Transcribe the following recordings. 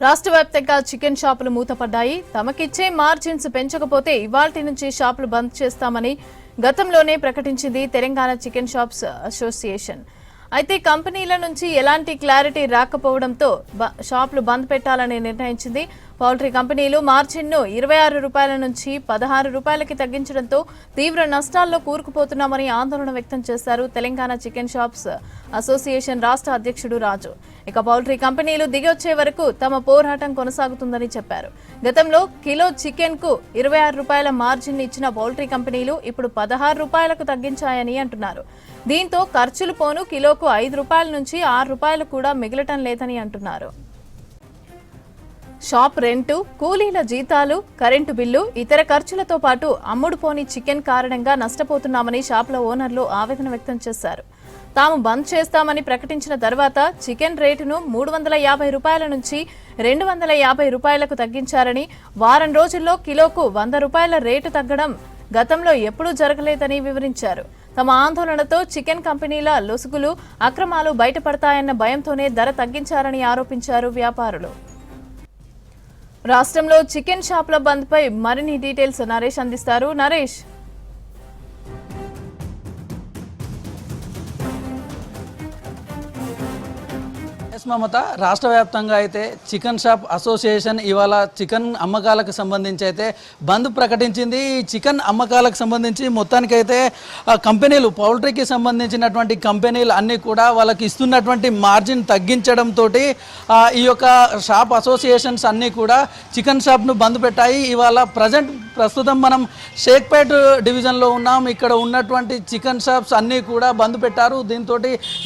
రాష్ట్ర వ్యాప్తంగా చికెన్ షాపులు మూతపడ్డాయి. తమకిచ్చే మార్జిన్స్ పెంచకపోతే ఇవాల్టి నుంచి షాపులు బంద్ చేస్తామని గతంలోనే ప్రకటించింది తెలంగాణ చికెన్ షాప్స్ అసోసియేషన్. అయితే కంపెనీల నుంచి ఎలాంటి క్లారిటీ రాకపోవడంతో షాపులు బంద్ పెట్టాలని నిర్ణయించింది. పౌల్ట్రీ కంపెనీలు మార్జిన్ను 26 రూపాయల నుంచి 16 రూపాయలకి తగ్గించడంతో తీవ్ర నష్టాల్లో కూరుకుపోతున్నామని ఆందోళన వ్యక్తం చేశారు తెలంగాణ చికెన్ షాప్స్ అసోసియేషన్ రాష్ట్ర అధ్యక్షుడు రాజు. ఇక పౌల్ట్రీ కంపెనీలు దిగొచ్చే వరకు తమ పోరాటం కొనసాగుతుందని చెప్పారు. గతంలో కిలో చికెన్ కు 26 రూపాయల మార్జిన్ ఇచ్చిన పౌల్ట్రీ కంపెనీలు ఇప్పుడు 16 రూపాయలకు తగ్గించాయని అంటున్నారు. దీంతో ఖర్చులు పోను కిలోకు 5 రూపాయల నుంచి 6 రూపాయలు కూడా మిగలటం లేదని అంటున్నారు. షాప్ రెంటు, కూలీల జీతాలు, కరెంటు బిల్లు, ఇతర ఖర్చులతో పాటు అమ్ముడుపోని చికెన్ కారణంగా నష్టపోతున్నామని షాపుల ఓనర్లు ఆవేదన వ్యక్తం చేశారు. తాము బంద్ చేస్తామని ప్రకటించిన తర్వాత చికెన్ రేటును 350 రూపాయల నుంచి 250 రూపాయలకు తగ్గించారని, వారం రోజుల్లో కిలోకు 100 రూపాయల రేటు తగ్గడం గతంలో ఎప్పుడూ జరగలేదని వివరించారు. తమ ఆందోళనతో చికెన్ కంపెనీల లొసుగులు, అక్రమాలు బయటపడతాయన్న భయంతోనే ధర తగ్గించారని ఆరోపించారు వ్యాపారులు. రాష్ట్రంలో చికెన్ షాపుల బంద్ పై మరిన్ని డీటెయిల్స్ నరేష్ అందిస్తారు. నరేష్, మమత, రాష్ట్ర వ్యాప్తంగా అయితే చికెన్ షాప్ అసోసియేషన్ ఇవాళ చికెన్ అమ్మకాలకు సంబంధించి అయితే బంద్ ప్రకటించింది. ఈ చికెన్ అమ్మకాలకు సంబంధించి మొత్తానికైతే కంపెనీలు, పౌల్ట్రీకి సంబంధించినటువంటి కంపెనీలు అన్నీ కూడా వాళ్ళకి ఇస్తున్నటువంటి మార్జిన్ తగ్గించడంతో ఈ యొక్క షాప్ అసోసియేషన్స్ అన్నీ కూడా చికెన్ షాప్ను బంద్ పెట్టాయి. ఇవాళ ప్రస్తుతం మనం షేక్పేట్ డివిజన్లో ఉన్నాం. ఇక్కడ ఉన్నటువంటి చికెన్ షాప్స్ అన్నీ కూడా బంద్ పెట్టారు. దీంతో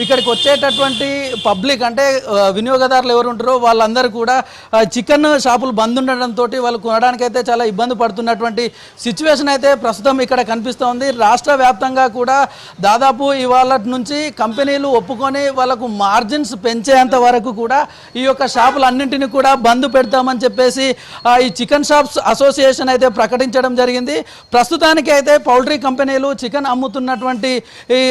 ఇక్కడికి వచ్చేటటువంటి పబ్లిక్ అంటే వినియోగదారులు ఎవరు ఉంటారో వాళ్ళందరూ కూడా చికెన్ షాపులు బంద్ ఉండడంతో వాళ్ళు కొనడానికైతే చాలా ఇబ్బంది పడుతున్నటువంటి సిచ్యువేషన్ అయితే ప్రస్తుతం ఇక్కడ కనిపిస్తూ ఉంది. రాష్ట్ర వ్యాప్తంగా కూడా దాదాపు ఇవాళ నుంచి కంపెనీలు ఒప్పుకొని వాళ్ళకు మార్జిన్స్ పెంచేంత వరకు కూడా ఈ యొక్క షాపులన్నింటినీ కూడా బంద్ పెడతామని చెప్పేసి ఈ చికెన్ షాప్స్ అసోసియేషన్ అయితే ప్రకటించడం జరిగింది. ప్రస్తుతానికి అయితే పౌల్ట్రీ కంపెనీలు చికెన్ అమ్ముతున్నటువంటి ఈ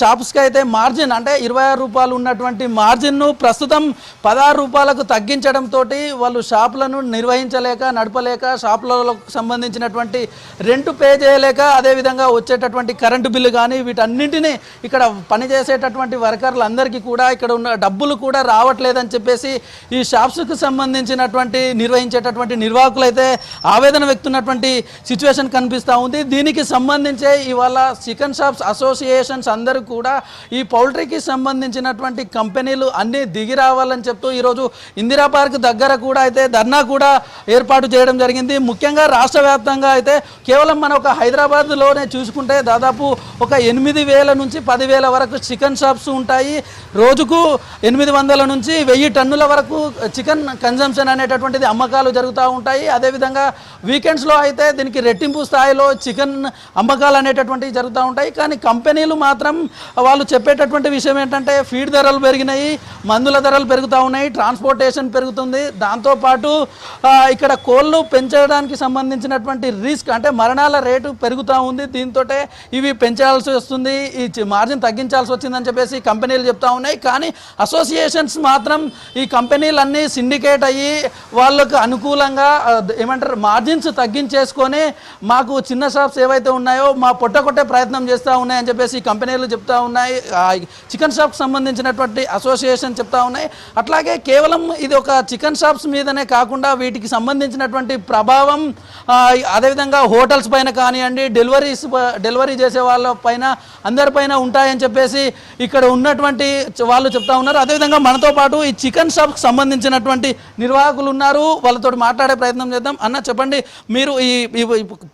షాప్స్కి అయితే మార్జిన్ అంటే 26 రూపాయలు ఉన్నటువంటి మార్జిన్ను ప్రస్తుతం 16 రూపాయలకు తగ్గించడంతో వాళ్ళు షాపులను నిర్వహించలేక, నడపలేక, షాపులకు సంబంధించినటువంటి రెంట్ పే చేయలేక, అదేవిధంగా వచ్చేటటువంటి కరెంటు బిల్లు కానీ వీటన్నింటినీ ఇక్కడ పనిచేసేటటువంటి వర్కర్లందరికీ కూడా ఇక్కడ ఉన్న డబ్బులు కూడా రావట్లేదని చెప్పేసి ఈ షాప్స్కి సంబంధించినటువంటి నిర్వహించేటటువంటి నిర్వాహకులు అయితే ఆవేదన వ్యక్తున్నటువంటి సిచ్యువేషన్ కనిపిస్తూ ఉంది. దీనికి సంబంధించే ఇవాళ చికెన్ షాప్స్ అసోసియేషన్స్ అందరూ కూడా ఈ పౌల్ట్రీకి సంబంధించినటువంటి కంపెనీలు అన్నీ దిగి రావాలని చెప్తూ ఈరోజు ఇందిరా పార్క్ దగ్గర కూడా అయితే ధర్నా కూడా ఏర్పాటు చేయడం జరిగింది. ముఖ్యంగా రాష్ట్ర వ్యాప్తంగా అయితే కేవలం మన ఒక హైదరాబాద్లోనే చూసుకుంటే దాదాపు ఒక 8,000 నుంచి 10,000 వరకు చికెన్ షాప్స్ ఉంటాయి. రోజుకు 800 నుంచి 1000 టన్నుల వరకు చికెన్ కన్జంప్షన్ అనేటటువంటిది అమ్మకాలు జరుగుతూ ఉంటాయి. అదేవిధంగా వీకెండ్స్లో అయితే దీనికి రెట్టింపు స్థాయిలో చికెన్ అమ్మకాలు అనేటటువంటివి జరుగుతూ ఉంటాయి. కానీ కంపెనీలు మాత్రం వాళ్ళు చెప్పేటటువంటి విషయం ఏంటంటే ఫీడ్ ధరలు పెరిగినాయి, మందుల ధరలు పెరుగుతూ ఉన్నాయి, ట్రాన్స్పోర్టేషన్ పెరుగుతుంది. దాంతోపాటు ఇక్కడ కోళ్ళు పెంచడానికి సంబంధించినటువంటి రిస్క్ అంటే మరణాల రేటు పెరుగుతూ ఉంది. దీంతో ఇవి పెంచాల్సి వస్తుంది, ఈ మార్జిన్ తగ్గించాల్సి వచ్చిందని చెప్పేసి కంపెనీలు చెప్తా ఉన్నాయి. కానీ అసోసియేషన్స్ మాత్రం ఈ కంపెనీలన్నీ సిండికేట్ అయ్యి వాళ్ళకు అనుకూలంగా ఏమంటారు మార్జిన్స్ తగ్గించేసుకొని మాకు చిన్న షాప్స్ ఏవైతే ఉన్నాయో మా పొట్టకొట్టే ప్రయత్నం చేస్తూ ఉన్నాయని చెప్పేసి కంపెనీలు చెప్తా ఉన్నాయి. చికెన్ షాప్కి సంబంధించినటువంటి అసోసియేషన్ చెప్తా ఉన్నాయి. అట్లాగే కేవలం ఇది ఒక చికెన్ షాప్స్ మీదనే కాకుండా వీటికి సంబంధించినటువంటి ప్రభావం అదేవిధంగా హోటల్స్ పైన కానివ్వండి, డెలివరీ చేసే వాళ్ళ పైన అందరిపైన ఉంటాయని చెప్పేసి ఇక్కడ ఉన్నటువంటి వాళ్ళు చెప్తా ఉన్నారు. అదేవిధంగా మనతో పాటు ఈ చికెన్ షాప్కి సంబంధించినటువంటి నిర్వాహకులు ఉన్నారు, వాళ్ళతో మాట్లాడే ప్రయత్నం చేద్దాం. అన్న, చెప్పండి, మీరు ఈ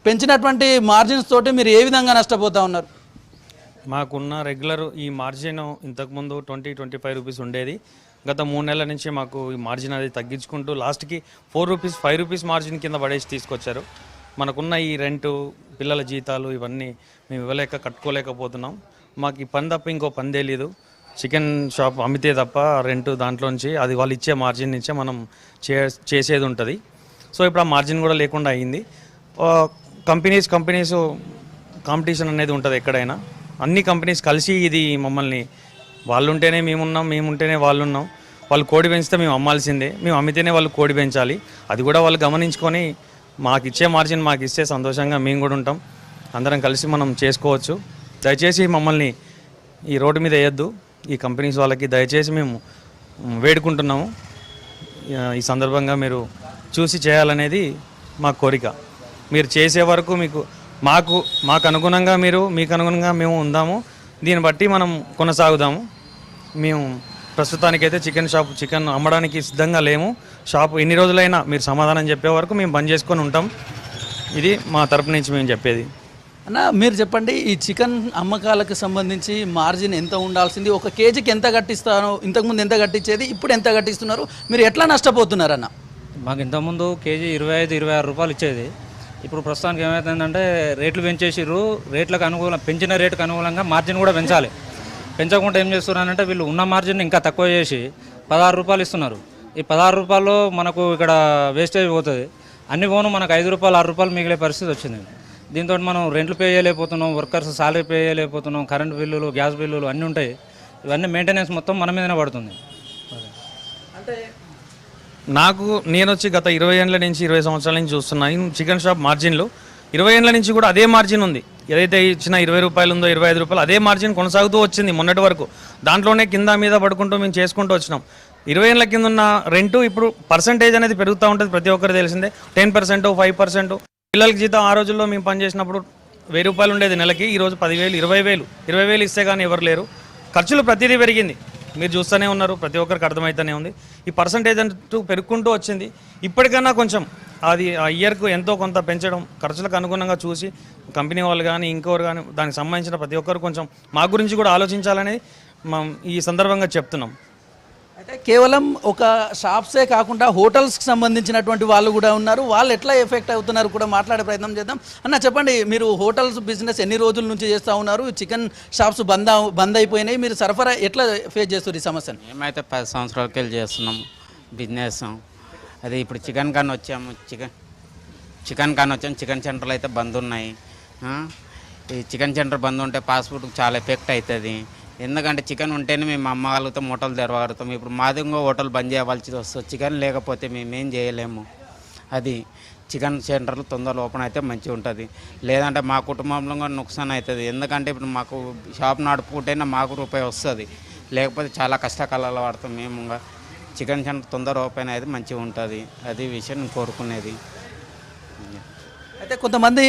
పెంచినటువంటి మార్జిన్స్ తోటి మీరు ఏ విధంగా నష్టపోతూ ఉన్నారు? మాకున్న రెగ్యులర్ ఈ మార్జిన్ ఇంతకుముందు 20-25 రూపీస్ ఉండేది. గత 3 నెలల నుంచి మాకు ఈ మార్జిన్ అది తగ్గించుకుంటూ లాస్ట్కి 4 రూపీస్ 5 రూపీస్ మార్జిన్ కింద పడేసి తీసుకొచ్చారు. మనకున్న ఈ రెంటు, పిల్లల జీతాలు ఇవన్నీ మేము కట్టుకోలేకపోతున్నాం. మాకు ఈ పని తప్ప ఇంకో పని తెలియదు. చికెన్ షాప్ అమ్మితే తప్ప రెంటు దాంట్లోంచి అది వాళ్ళు ఇచ్చే మార్జిన్ నుంచే మనం చేసేది ఉంటుంది. సో ఇప్పుడు ఆ మార్జిన్ కూడా లేకుండా అయ్యింది. కంపెనీస్ కాంపిటీషన్ అనేది ఉంటుంది ఎక్కడైనా. అన్ని కంపెనీస్ కలిసి ఇది మమ్మల్ని, వాళ్ళు ఉంటేనే మేమున్నాం, మేముంటేనే వాళ్ళు ఉన్నాం, వాళ్ళు కోడి పెంచితే మేము అమ్మాల్సిందే, మేము అమ్మితేనే వాళ్ళు కోడి పెంచాలి. అది కూడా వాళ్ళు గమనించుకొని మాకు ఇచ్చే మార్జిన్ మాకు ఇస్తే సంతోషంగా మేము కూడా ఉంటాం. అందరం కలిసి మనం చేసుకోవచ్చు. దయచేసి మమ్మల్ని ఈ రోడ్డు మీద వేయద్దు. ఈ కంపెనీస్ వాళ్ళకి దయచేసి మేము వేడుకుంటున్నాము. ఈ సందర్భంగా మీరు చూసి చేయాలనేది మా కోరిక. మీరు చేసే వరకు మాకు అనుగుణంగా మీకు అనుగుణంగా మేము ఉందాము. దీన్ని బట్టి మనం కొనసాగుదాము. మేము ప్రస్తుతానికైతే చికెన్ అమ్మడానికి సిద్ధంగా లేము. షాపు ఎన్ని రోజులైనా మీరు సమాధానం చెప్పే వరకు మేము బంద్ చేసుకొని ఉంటాం. ఇది మా తరపు నుంచి మేము చెప్పేది. అన్న, మీరు చెప్పండి, ఈ చికెన్ అమ్మకాలకు సంబంధించి మార్జిన్ ఎంత ఉండాల్సింది? ఒక కేజీకి ఎంత కట్టిస్తాను? ఇంతకుముందు ఎంత కట్టించేది, ఇప్పుడు ఎంత కట్టిస్తున్నారు? మీరు ఎట్లా నష్టపోతున్నారన్న? మాకు ఇంతకుముందు కేజీ 25-26 రూపాయలు ఇచ్చేది. ఇప్పుడు ప్రస్తుతానికి ఏమవుతుందంటే రేట్లు పెంచేసిర్రు. పెంచిన రేటుకు అనుకూలంగా మార్జిన్ కూడా పెంచాలి. పెంచకుండా ఏం చేస్తున్నారంటే వీళ్ళు ఉన్న మార్జిన్ ఇంకా తక్కువ చేసి 16 రూపాయలు ఇస్తున్నారు. ఈ 16 రూపాయలు మనకు ఇక్కడ వేస్టేజ్ పోతుంది. అన్ని పోను మనకు 5 రూపాయలు 6 రూపాయలు మిగిలే పరిస్థితి వచ్చింది. దీంతో మనం రెంట్లు పే చేయలేకపోతున్నాం, వర్కర్స్ సాలరీ పే చేయలేకపోతున్నాం, కరెంట్ బిల్లులు, గ్యాస్ బిల్లులు అన్నీ ఉంటాయి. ఇవన్నీ మెయింటెనెన్స్ మొత్తం మన మీదనే పడుతుంది. అంటే నేను వచ్చి గత 20 ఏళ్ళ నుంచి 20 సంవత్సరాల నుంచి చూస్తున్నాను చికెన్ షాప్ మార్జిన్లు. 20 ఏళ్ళ నుంచి కూడా అదే మార్జిన్ ఉంది. ఏదైతే ఇచ్చిన 20 రూపాయలు ఉందో 25 రూపాయలు అదే మార్జిన్ కొనసాగుతూ వచ్చింది మొన్నటి వరకు. దాంట్లోనే కింద మీద పడుకుంటూ మేము చేసుకుంటూ వచ్చినాం. 20 ఏళ్ళ కింద ఉన్న రెంటు ఇప్పుడు పర్సంటేజ్ అనేది పెరుగుతూ ఉంటుంది. ప్రతి ఒక్కరు తెలిసిందే. 10%, 5%. పిల్లలకి జీతం ఆ రోజుల్లో మేము పనిచేసినప్పుడు 1000 రూపాయలు ఉండేది నెలకి. ఈరోజు 10,000, 20,000 ఇస్తే కానీ ఎవరు లేరు. ఖర్చులు ప్రతిదీ పెరిగింది. మీరు చూస్తూనే ఉన్నారు, ప్రతి ఒక్కరికి అర్థమవుతూనే ఉంది. ఈ పర్సంటేజ్ అంటూ పెరుగుకుంటూ వచ్చింది. ఇప్పటికన్నా కొంచెం అది ఆ ఇయర్కు ఎంతో కొంత పెంచడం, ఖర్చులకు అనుగుణంగా చూసి కంపెనీ వాళ్ళు కానీ ఇంకోరు కానీ దానికి సంబంధించిన ప్రతి ఒక్కరు కొంచెం మా గురించి కూడా ఆలోచించాలనేది ఈ సందర్భంగా చెప్తున్నాం. అయితే కేవలం ఒక షాప్సే కాకుండా హోటల్స్కి సంబంధించినటువంటి వాళ్ళు కూడా ఉన్నారు. వాళ్ళు ఎట్లా ఎఫెక్ట్ అవుతున్నారు కూడా మాట్లాడే ప్రయత్నం చేద్దాం. అన్న, చెప్పండి, మీరు హోటల్స్ బిజినెస్ ఎన్ని రోజుల నుంచి చేస్తూ ఉన్నారు? చికెన్ షాప్స్ బంద్ అయిపోయినాయి. మీరు సరఫరా ఎట్లా ఫేస్ చేస్తారు ఈ సమస్యను? మేమైతే 10 సంవత్సరాలకి వెళ్ళి చేస్తున్నాం బిజినెస్. అది ఇప్పుడు చికెన్ కాన్ వచ్చాము. చికెన్ సెంటర్లు అయితే బంద్ ఉన్నాయి. ఈ చికెన్ సెంటర్ బంద్ ఉంటే ఫాస్ట్ ఫుడ్కి చాలా ఎఫెక్ట్ అవుతుంది. ఎందుకంటే చికెన్ ఉంటేనే మేము అమ్మగలుగుతాం, హోటల్ తెరవగలుగుతాం. ఇప్పుడు మాదిగా హోటల్ బంద్ చేయవలసి వస్తుంది. చికెన్ లేకపోతే మేమేం చేయలేము. అది చికెన్ సెంటర్లు తొందరలో ఓపెన్ అయితే మంచిగా ఉంటుంది. లేదంటే మా కుటుంబంలో కూడా నుక్సాన్ అవుతుంది. ఎందుకంటే ఇప్పుడు మాకు షాప్ నడుపుకుంటేనే మాకు రూపాయి వస్తుంది. లేకపోతే చాలా కష్టకాలాలు పడతాం మేము. చికెన్ సెంటర్ తొందర ఓపెన్ అయితే మంచిగా ఉంటుంది. అది విషయం నేను కోరుకునేది. అయితే కొంతమంది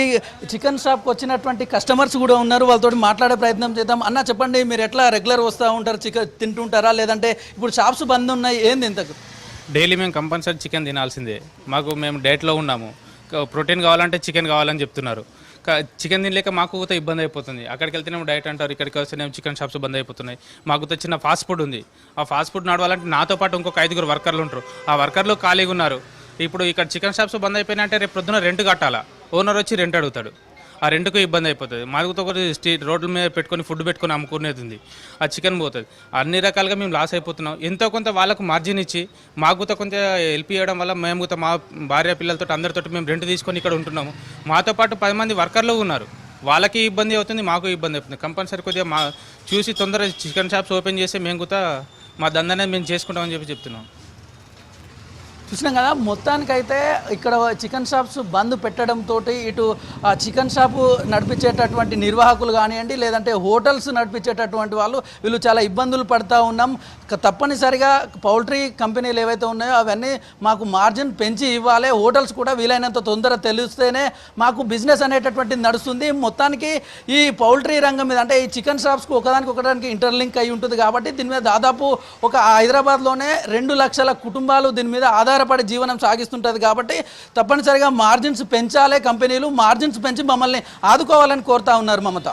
చికెన్ షాప్కి వచ్చినటువంటి కస్టమర్స్ కూడా ఉన్నారు. వాళ్ళతో మాట్లాడే ప్రయత్నం చేద్దాం. అన్న, చెప్పండి, మీరు ఎట్లా రెగ్యులర్ వస్తూ ఉంటారు? చికెన్ తింటుంటారా? లేదంటే ఇప్పుడు షాప్స్ బంద్ ఉన్నాయి, ఏంది ఇంతకు? డైలీ మేము కంపల్సరీ చికెన్ తినాల్సిందే. మేము డైట్లో ఉన్నాము. ప్రోటీన్ కావాలంటే చికెన్ కావాలని చెప్తున్నారు. చికెన్ తినలేక మాకు కూడా ఇబ్బంది అయిపోతుంది. అక్కడికి వెళ్తేనేమో డైట్ అంటారు, ఇక్కడికి వస్తేనేమో చికెన్ షాప్స్ బంద్ అయిపోతున్నాయి. మాకు చిన్న ఫాస్ట్ ఫుడ్ ఉంది. ఆ ఫాస్ట్ ఫుడ్ నడవాలంటే నాతో పాటు ఇంకొక 5 వర్కర్లు ఉంటారు. ఆ వర్కర్లు ఖాళీగా ఉన్నారు. ఇప్పుడు ఇక్కడ చికెన్ షాప్స్ బంద్ అయిపోయినాయంటే రేపు పొద్దున రెంట్ కట్టాలా. ఓనర్ వచ్చి రెంట్ అడుగుతాడు. ఆ రెంట్కు ఇబ్బంది అయిపోతుంది. మాకు ఒకటి స్ట్రీట్ రోడ్ల మీద పెట్టుకొని పెట్టుకొని అమ్ముకునేది ఉంది. ఆ చికెన్ పోతుంది. అన్ని రకాలుగా మేము లాస్ అయిపోతున్నాం. ఎంతో కొంత వాళ్ళకు మార్జిన్ ఇచ్చి మాకు కొంత హెల్ప్ చేయడం వల్ల మేము మా భార్య పిల్లలతో అందరితో మేము రెంట్ తీసుకొని ఇక్కడ ఉంటున్నాము. మాతో పాటు 10 మంది వర్కర్లు ఉన్నారు. వాళ్ళకి ఇబ్బంది అవుతుంది, మాకు ఇబ్బంది అవుతుంది. కంపల్సరీ కొద్దిగా చూసి తొందరగా చికెన్ షాప్స్ ఓపెన్ చేస్తే మేము కూడా మా దందాన్ని మేము చేసుకుంటామని చెప్తున్నాం. చూసినాం కదా, మొత్తానికైతే ఇక్కడ చికెన్ షాప్స్ బంద్ పెట్టడంతో ఇటు చికెన్ షాపు నడిపించేటటువంటి నిర్వాహకులు కానివ్వండి, లేదంటే హోటల్స్ నడిపించేటటువంటి వీళ్ళు చాలా ఇబ్బందులు పడుతూ ఉన్నాం. తప్పనిసరిగా పౌల్ట్రీ కంపెనీలు ఏవైతే ఉన్నాయో అవన్నీ మాకు మార్జిన్ పెంచి ఇవ్వాలి. హోటల్స్ కూడా వీలైనంత తొందర తెలిస్తేనే మాకు బిజినెస్ అనేటటువంటిది నడుస్తుంది. మొత్తానికి ఈ పౌల్ట్రీ రంగం మీద, అంటే ఈ చికెన్ షాప్స్కి ఒకదానికి ఇంటర్లింక్ అయి ఉంటుంది కాబట్టి దీని మీద దాదాపు ఒక హైదరాబాద్లోనే 2 లక్షల కుటుంబాలు దీని మీద ఆధారపడి జీవనం సాగిస్తుంటుంది. కాబట్టి తప్పనిసరిగా మార్జిన్స్ పెంచాలే కంపెనీలు. మార్జిన్స్ పెంచి మమ్మల్ని ఆదుకోవాలని కోరుతా ఉన్నారు మమత.